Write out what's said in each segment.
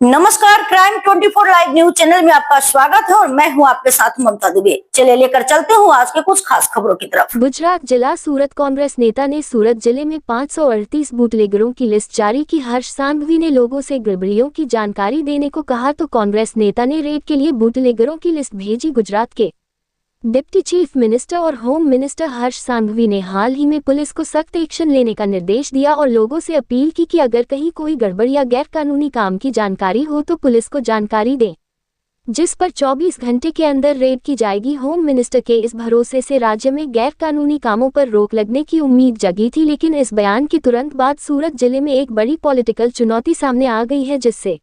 नमस्कार, crime 24 live news channel में आपका स्वागत है और मैं हूं आपके साथ ममता दुबे। चलिए लेकर चलते हूं आज के कुछ खास खबरों की तरफ। गुजरात जिला सूरत कांग्रेस नेता ने सूरत जिले में 538 बूटलेगरों की लिस्ट जारी की। हर्ष सांघवी ने लोगों से गड़बड़ियों की जानकारी देने को कहा तो कांग्रेस नेता ने रेड के लिए बूटलेगरों की लिस्ट भेजी। गुजरात के डिप्टी चीफ मिनिस्टर और होम मिनिस्टर हर्ष सांघवी ने हाल ही में पुलिस को सख्त एक्शन लेने का निर्देश दिया और लोगों से अपील की कि अगर कहीं कोई गड़बड़ या गैरकानूनी काम की जानकारी हो तो पुलिस को जानकारी दें, जिस पर 24 घंटे के अंदर रेड की जाएगी। होम मिनिस्टर के इस भरोसे से राज्य में गैरकानूनी कामों पर रोक लगने की उम्मीद जगी थी, लेकिन इस बयान के तुरंत बाद सूरत जिले में एक बड़ी पॉलिटिकल चुनौती सामने आ गई है, जिससे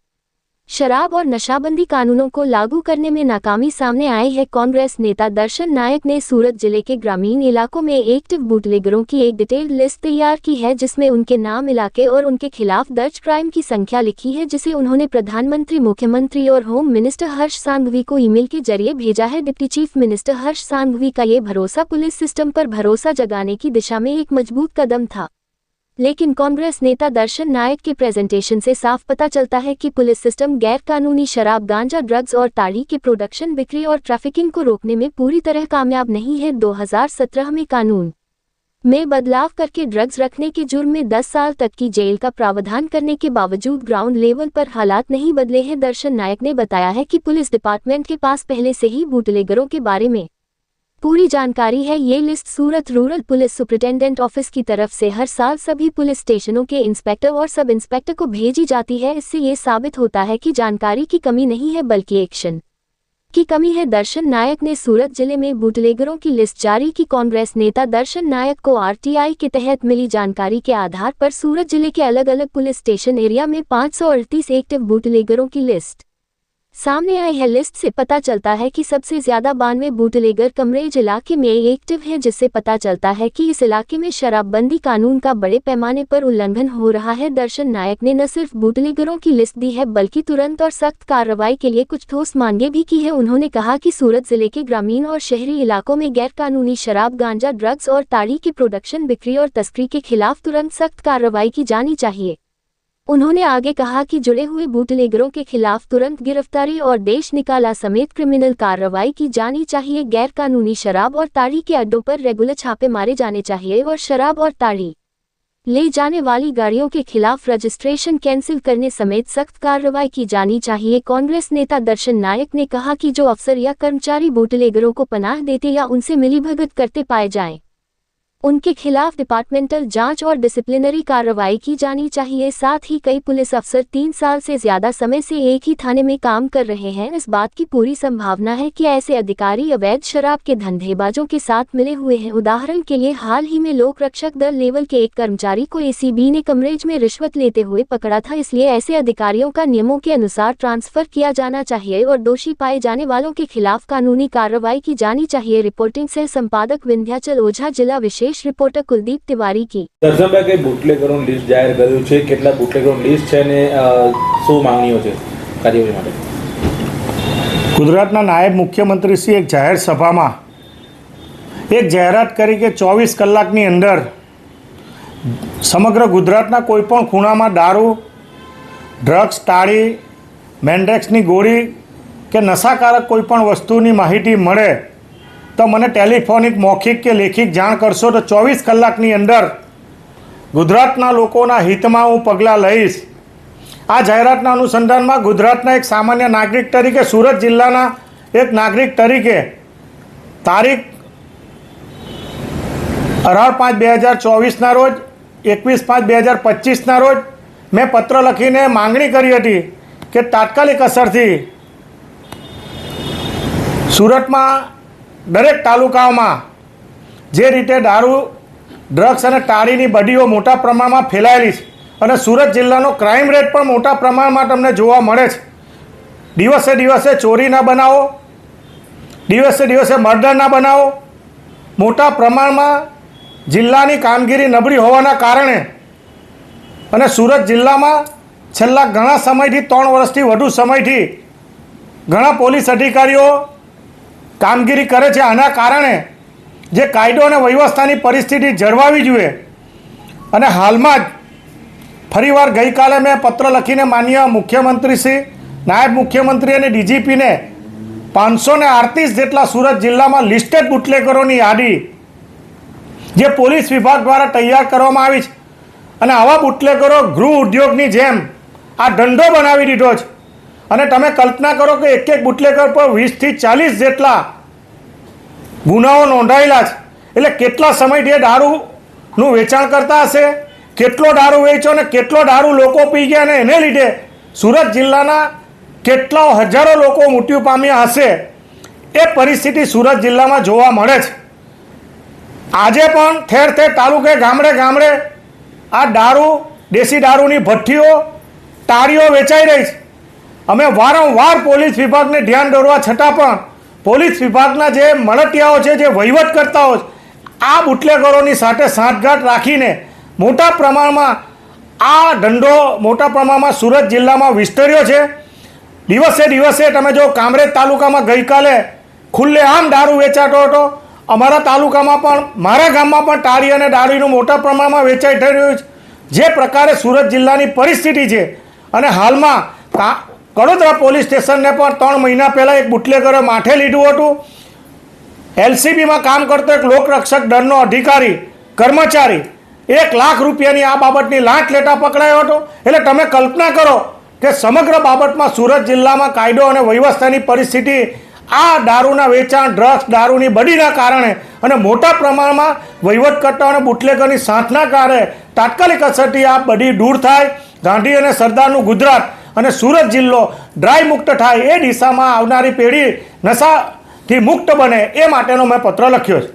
शराब और नशाबंदी कानूनों को लागू करने में नाकामी सामने आई है। कांग्रेस नेता दर्शन नायक ने सूरत जिले के ग्रामीण इलाकों में एक्टिव बूटलेगरों की एक डिटेल्ड लिस्ट तैयार की है, जिसमें उनके नाम, इलाके और उनके खिलाफ दर्ज क्राइम की संख्या लिखी है, जिसे उन्होंने प्रधानमंत्री, मुख्यमंत्री और होम मिनिस्टर हर्ष सांघवी को ईमेल के जरिए भेजा है। डिप्टी चीफ मिनिस्टर हर्ष सांघवी का ये भरोसा पुलिस सिस्टम पर भरोसा जगाने की दिशा में एक मजबूत कदम था, लेकिन कांग्रेस नेता दर्शन नायक के प्रेजेंटेशन से साफ पता चलता है कि पुलिस सिस्टम गैरकानूनी शराब, गांजा, ड्रग्स और ताड़ी के प्रोडक्शन, बिक्री और ट्रैफिकिंग को रोकने में पूरी तरह कामयाब नहीं है। 2017 में कानून में बदलाव करके ड्रग्स रखने के जुर्म में 10 साल तक की जेल का प्रावधान करने के बावजूद ग्राउंड लेवल पर हालात नहीं बदले हैं। दर्शन नायक ने बताया है कि पुलिस डिपार्टमेंट के पास पहले से ही बूटलेगरों के बारे में पूरी जानकारी है। ये लिस्ट सूरत रूरल पुलिस सुपरिटेंडेंट ऑफिस की तरफ से हर साल सभी पुलिस स्टेशनों के इंस्पेक्टर और सब इंस्पेक्टर को भेजी जाती है। इससे ये साबित होता है कि जानकारी की कमी नहीं है बल्कि एक्शन की कमी है। दर्शन नायक ने सूरत जिले में बूटलेगरों की लिस्ट जारी की। कांग्रेस नेता दर्शन नायक को आरटीआई के तहत मिली जानकारी के आधार पर सूरत जिले के अलग अलग पुलिस स्टेशन एरिया में 538 एक्टिव बूटलेगरों की लिस्ट सामने आई है। लिस्ट से पता चलता है कि सबसे ज्यादा 92 बूटलेगर कमरेज इलाके में एक्टिव है, जिससे पता चलता है कि इस इलाके में शराबबंदी कानून का बड़े पैमाने पर उल्लंघन हो रहा है। दर्शन नायक ने न सिर्फ बूटलेगरों की लिस्ट दी है बल्कि तुरंत और सख्त कार्रवाई के लिए कुछ ठोस मांगे भी की है। उन्होंने कहा कि सूरत जिले के ग्रामीण और शहरी इलाकों में गैरकानूनी शराब, गांजा, ड्रग्स और ताड़ी की प्रोडक्शन, बिक्री और तस्करी के खिलाफ तुरंत सख्त कार्रवाई की जानी चाहिए। उन्होंने आगे कहा कि जुड़े हुए बूटलेगरों के खिलाफ तुरंत गिरफ्तारी और देश निकाला समेत क्रिमिनल कार्रवाई की जानी चाहिए। गैरकानूनी शराब और ताड़ी के अड्डों पर रेगुलर छापे मारे जाने चाहिए और शराब और ताड़ी ले जाने वाली गाड़ियों के खिलाफ रजिस्ट्रेशन कैंसिल करने समेत सख्त कार्रवाई की जानी चाहिए। कांग्रेस नेता दर्शन नायक ने कहा कि जो अफसर या कर्मचारी बूटलेगरों को पनाह देते या उनसे मिलीभगत करते पाए जाएं, उनके खिलाफ डिपार्टमेंटल जांच और डिसिप्लिनरी कार्रवाई की जानी चाहिए। साथ ही कई पुलिस अफसर 3 साल से ज्यादा समय से एक ही थाने में काम कर रहे हैं। इस बात की पूरी संभावना है कि ऐसे अधिकारी अवैध शराब के धंधेबाजों के साथ मिले हुए हैं। उदाहरण के लिए हाल ही में लोक रक्षक दल लेवल के एक कर्मचारी को एसीबी ने कमरेज में रिश्वत लेते हुए पकड़ा था। इसलिए ऐसे अधिकारियों का नियमों के अनुसार ट्रांसफर किया जाना चाहिए और दोषी पाए जाने वालों के खिलाफ कानूनी कार्रवाई की जानी चाहिए। रिपोर्टिंग सह संपादक विंध्याचल ओझा, जिला विशेष रिपोर्टर कुलदीप तिवारी की। દર્શનભાઈ, કઈ બુટલેગરોની લિસ્ટ જાહેર કર્યું છે, કેટલા બુટલેગરોની લિસ્ટ છે અને શું માંગણીઓ છે કાર્યવાહી માટે? ગુજરાતના નાયબ મુખ્યમંત્રીશ્રી એક જાહેર સભામાં એક જાહેરાત કરી કે 24 કલાકની અંદર સમગ્ર ગુજરાતના કોઈપણ ખૂણામાં દારૂ, ડ્રગ્સ, તાળી, મેન્ડેક્સની ગોળી કે નશાકારક કોઈપણ વસ્તુની માહિતી મળે તો મને ટેલિફોનિક, મૌખિક કે લેખિત જાણ કરશો તો 24 કલાકની અંદર ગુજરાતના લોકોના હિતમાં હું પગલાં લઈશ। આ જાહેરાતના અનુસંધાનમાં ગુજરાતના એક સામાન્ય નાગરિક તરીકે, સુરત જિલ્લાના એક નાગરિક તરીકે તારીખ 18/5/2024ના રોજ, 21/5/2025ના રોજ મેં પત્ર લખીને માંગણી કરી હતી કે તાત્કાલિક અસરથી સુરતમાં દરેક તાલુકાઓમાં જે રીતે દારૂ, ડ્રગ્સ અને તાળીની બડીઓ મોટા પ્રમાણમાં ફેલાયેલી છે અને સુરત જિલ્લાનો ક્રાઇમ રેટ પણ મોટા પ્રમાણમાં તમને જોવા મળે છે। દિવસે દિવસે ચોરીના બનાવો, દિવસે દિવસે મર્ડરના બનાવો મોટા પ્રમાણમાં જિલ્લાની કામગીરી નબળી હોવાના કારણે અને સુરત જિલ્લામાં છેલ્લા ઘણા સમયથી 3 વર્ષથી વધુ સમયથી ઘણા પોલીસ અધિકારીઓ કામગીરી કરે છે। આના કારણે જે કાયદો અને વ્યવસ્થાની પરિસ્થિતિ જળવાવી જોઈએ અને હાલમાં જ ફરીવાર ગઈકાલે મેં પત્ર લખીને માનનીય મુખ્યમંત્રી શ્રી, નાયબ મુખ્યમંત્રી અને ડીજીપીને 538 જેટલા સુરત જિલ્લામાં લિસ્ટેડ બુટલેગરોની યાદી જે પોલીસ વિભાગ દ્વારા તૈયાર કરવામાં આવી છે અને આવા બુટલેગરો ગૃહ ઉદ્યોગની જેમ આ ધંધો બનાવી દીધો છે અને તમે કલ્પના કરો કે એક એક બુટલેગર પર 20 થી 40 જેટલા ગુનાઓ નોંધાયેલા છે. એટલે કેટલા સમયથી એ દારૂનું વેચાણ કરતા હશે, કેટલો દારૂ વેચ્યો અને કેટલો દારૂ લોકો પી ગયા અને એને લીધે સુરત જિલ્લાના કેટલા હજારો લોકો મૃત્યુ પામ્યા હશે એ પરિસ્થિતિ સુરત જિલ્લામાં જોવા મળે છે. આજે પણ ઠેર ઠેર તાલુકે ગામડે ગામડે આ દારૂ, દેશી દારૂની ભઠ્ઠીઓ, તાળીઓ વેચાઈ રહી છે. અમે વારંવાર પોલીસ વિભાગને ધ્યાન દોરવા છતાં પણ પોલીસ વિભાગના જે મળતિયાઓ છે, જે વહીવટકર્તાઓ છે, આ બુટલેગરોની સાથે સાંઠગાંઠ રાખીને મોટા પ્રમાણમાં આ ધંધો મોટા પ્રમાણમાં સુરત જિલ્લામાં વિસ્તર્યો છે. દિવસે દિવસે તમે જો કામરેજ તાલુકામાં ગઈકાલે ખુલ્લેઆમ દારૂ વેચાતો હતો. અમારા તાલુકામાં પણ, મારા ગામમાં પણ તાળી અને દારૂનું મોટા પ્રમાણમાં વેચાઈ થઈ રહ્યું છે. જે પ્રકારે સુરત જિલ્લાની પરિસ્થિતિ છે અને હાલમાં કડોદરા પોલીસ સ્ટેશનને પણ 3 મહિના પહેલાં એક બુટલેગરે માથે લીધું હતું. એલસીબીમાં કામ કરતો એક લોકરક્ષક દળનો અધિકારી, કર્મચારી 1 લાખ રૂપિયાની આ બાબતની લાંચ લેતા પકડાયો હતો. એટલે તમે કલ્પના કરો કે સમગ્ર બાબતમાં સુરત જિલ્લામાં કાયદો અને વ્યવસ્થાની પરિસ્થિતિ આ દારૂના વેચાણ, ડ્રગ્સ, દારૂની બડીના કારણે અને મોટા પ્રમાણમાં વહીવટકર્તાઓ અને બુટલેગરની સાંઠના કારણે તાત્કાલિક અસરથી આ બડી દૂર થાય, ગાંધી અને સરદારનું ગુજરાત અને સુરત જિલ્લો ડ્રાય મુક્ત થાય એ દિશામાં આવનારી પેઢી નશાથી મુક્ત બને એ માટેનો મેં પત્ર લખ્યો છે.